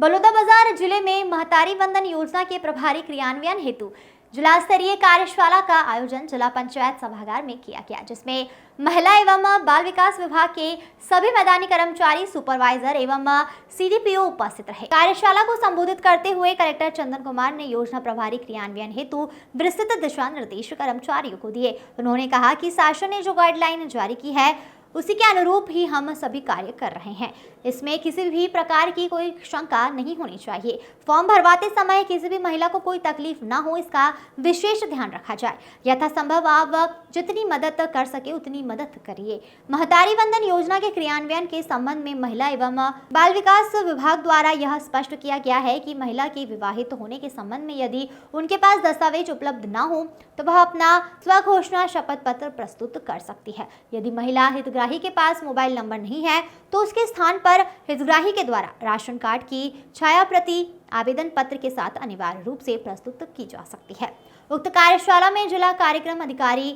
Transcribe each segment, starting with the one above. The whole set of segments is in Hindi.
बलौदाबाजार जिले में महतारी वंदन योजना के प्रभारी क्रियान्वयन हेतु जिला स्तरीय कार्यशाला का आयोजन जिला पंचायत सभागार में किया गया, जिसमें महिला एवं बाल विकास विभाग के सभी मैदानी कर्मचारी, सुपरवाइजर एवं सीडीपीओ उपस्थित रहे। कार्यशाला को संबोधित करते हुए कलेक्टर चंदन कुमार ने योजना प्रभारी क्रियान्वयन हेतु विस्तृत दिशा निर्देश कर्मचारियों को दिए। उन्होंने कहा कि शासन ने जो गाइडलाइन जारी की है उसी के अनुरूप ही हम सभी कार्य कर रहे हैं। इसमें किसी भी प्रकार की कोई शंका नहीं होनी चाहिए। फॉर्म भरवाते समय किसी भी महिला को कोई तकलीफ ना हो, इसका विशेष ध्यान रखा जाए। यथासंभव आप जितनी मदद कर सके उतनी मदद करिए। महतारी वंदन योजना के क्रियान्वयन के संबंध में महिला एवं बाल विकास विभाग द्वारा यह स्पष्ट किया गया है कि महिला के विवाहित होने के संबंध में यदि उनके पास दस्तावेज उपलब्ध न हो तो वह अपना स्वघोषणा शपथ पत्र प्रस्तुत कर सकती है। यदि महिला हितग्राही के पास मोबाइल नंबर नहीं है तो उसके स्थान पर हितग्राही के द्वारा राशन कार्ड की छाया प्रति आवेदन पत्र के साथ अनिवार्य रूप से प्रस्तुत की जा सकती है। उक्त कार्यशाला में जिला कार्यक्रम अधिकारी,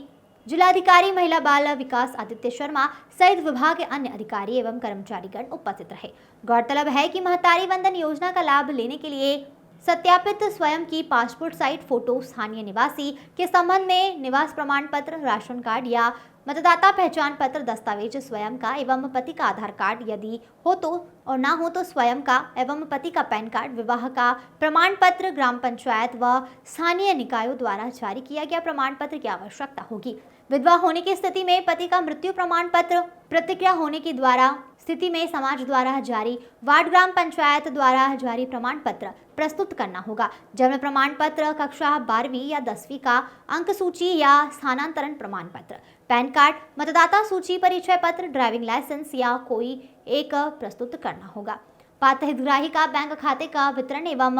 जिलाधिकारी महिला बाल विकास आदित्य शर्मा सहित विभाग के अन्य अधिकारी एवं कर्मचारीगण उपस्थित रहे। गौरतलब है कि महतारी वंदन योजना का लाभ लेने के लिए सत्यापित स्वयं की पासपोर्ट साइज फोटो, स्थानीय निवासी के संबंध में निवास प्रमाण पत्र, राशन कार्ड या मतदाता पहचान पत्र, दस्तावेज स्वयं का एवं पति का आधार कार्ड यदि हो तो और ना हो तो स्वयं का एवं पति का पैन कार्ड, विवाह का प्रमाण पत्र, ग्राम पंचायत व स्थानीय निकायों द्वारा जारी किया गया प्रमाण पत्र की आवश्यकता होगी। विधवा होने की स्थिति में पति का मृत्यु प्रमाण पत्र, प्रतिक्रिया होने की द्वारा स्थिति में समाज द्वारा जारी, वार्ड ग्राम पंचायत द्वारा जारी प्रमाण पत्र प्रस्तुत करना होगा। जन्म प्रमाण पत्र, कक्षा 12वीं या 10वीं का अंक सूची या स्थानांतरण प्रमाण पत्र, पैन कार्ड, मतदाता सूची परिचय पत्र, ड्राइविंग लाइसेंस या कोई एक प्रस्तुत करना होगा। पात्र हितग्राही का बैंक खाते का वितरण एवं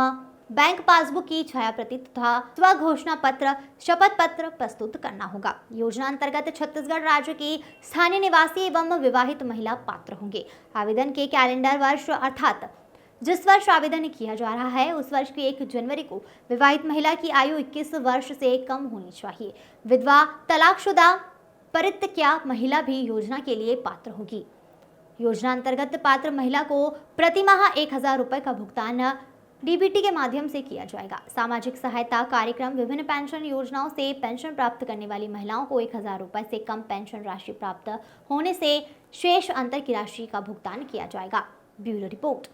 बैंक पासबुक की छाया प्रति तथा स्वघोषणा पत्र, शपथ पत्र प्रस्तुत करना होगा। योजना अंतर्गत छत्तीसगढ़ राज्य की स्थानीय निवासी एवं विवाहित महिला पात्र होंगे। आवेदन के कैलेंडर वर्ष अर्थात जिस वर्ष आवेदन किया जा रहा है उस वर्ष की 1 जनवरी को विवाहित महिला की आयु 21 वर्ष से कम होनी चाहिए। विधवा, तलाकशुदा, परित्यक्ता महिला भी योजना के लिए पात्र होगी। योजना अंतर्गत पात्र महिला को प्रति माह 1000 रुपये का भुगतान डीबीटी के माध्यम से किया जाएगा। सामाजिक सहायता कार्यक्रम, विभिन्न पेंशन योजनाओं से पेंशन प्राप्त करने वाली महिलाओं को 1000 रुपये से कम पेंशन राशि प्राप्त होने से शेष अंतर की राशि का भुगतान किया जाएगा। Bureau report.